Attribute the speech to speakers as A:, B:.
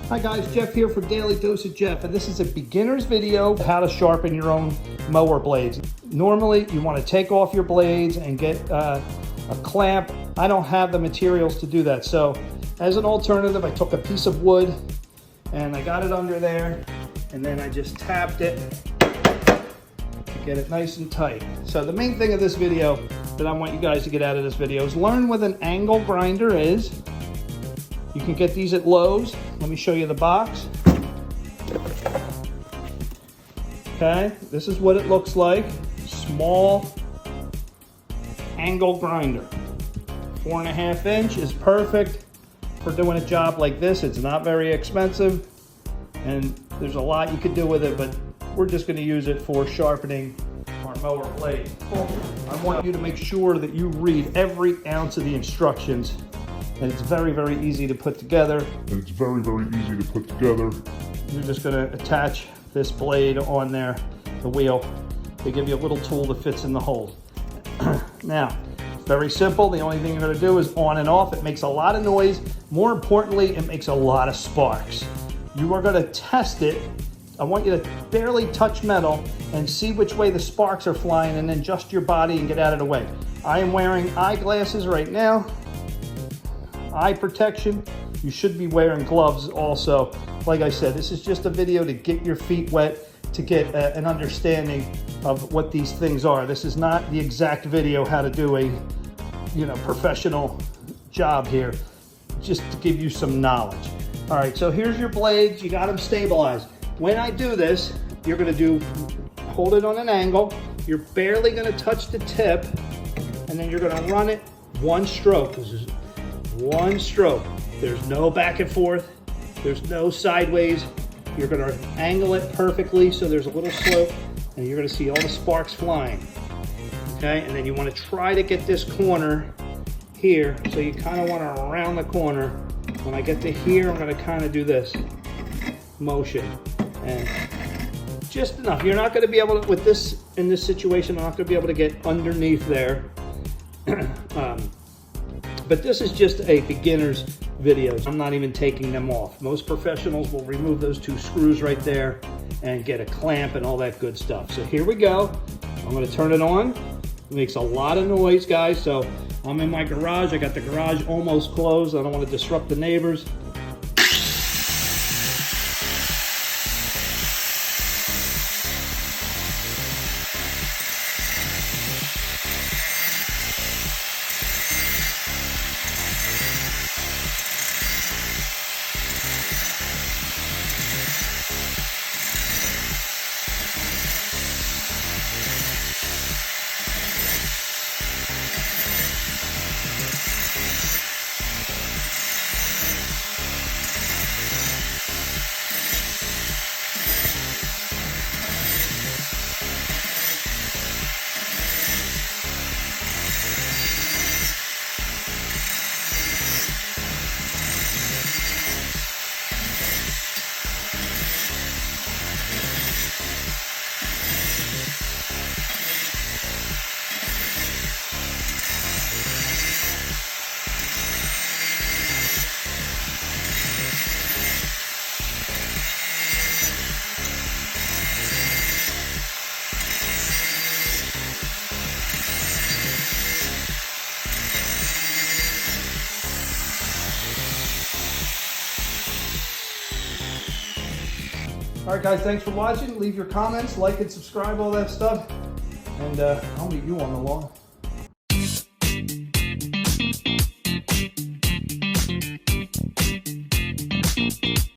A: Hi guys, Jeff here for Daily Dose of Jeff, and this is a beginner's video of how to sharpen your own mower blades. Normally, you want to take off your blades and get a clamp. I don't have the materials to do that, so as an alternative, I took a piece of wood and I got it under there, and then I just tapped it to get it nice and tight. So the main thing of this video that I want you guys to get out of this video is learn what an angle grinder is. You can get these at Lowe's. Let me show you the box. Okay, this is what it looks like. Small angle grinder. 4.5 inch is perfect for doing a job like this. It's not very expensive, and there's a lot you could do with it, but we're just going to use it for sharpening our mower blade. I want you to make sure that you read every ounce of the instructions. And it's very, very easy to put together.
B: You're just
A: gonna attach this blade on there, the wheel. They give you a little tool that fits in the hole. Now, very simple. The only thing you're gonna do is on and off. It makes a lot of noise. More importantly, it makes a lot of sparks. You are gonna test it. I want you to barely touch metal and see which way the sparks are flying, and then adjust your body and get out of the way. I am wearing eyeglasses right now. Eye protection. You should be wearing gloves also. Like I said, this is just a video to get your feet wet, to get an understanding of what these things are. This is not the exact video how to do a professional job here, just to give you some knowledge. All right, so here's your blades. You got them stabilized. When I do this, you're gonna hold it on an angle. You're barely gonna touch the tip, and then you're gonna run it one stroke. This is one stroke. There's no back and forth. There's no sideways. You're gonna angle it perfectly so there's a little slope, and you're gonna see all the sparks flying. Okay, and then you wanna try to get this corner here, so you kinda wanna round the corner. When I get to here, I'm gonna kinda do this motion, and just enough. You're not gonna be able to, with this, in this situation, I'm not gonna be able to get underneath there. But this is just a beginner's video. I'm not even taking them off. Most professionals will remove those two screws right there and get a clamp and all that good stuff. So here we go. I'm gonna turn it on. It makes a lot of noise, guys. So I'm in my garage. I got the garage almost closed. I don't want to disrupt the neighbors. All right, guys, thanks for watching. Leave your comments, like and subscribe, all that stuff. And I'll meet you on the lawn.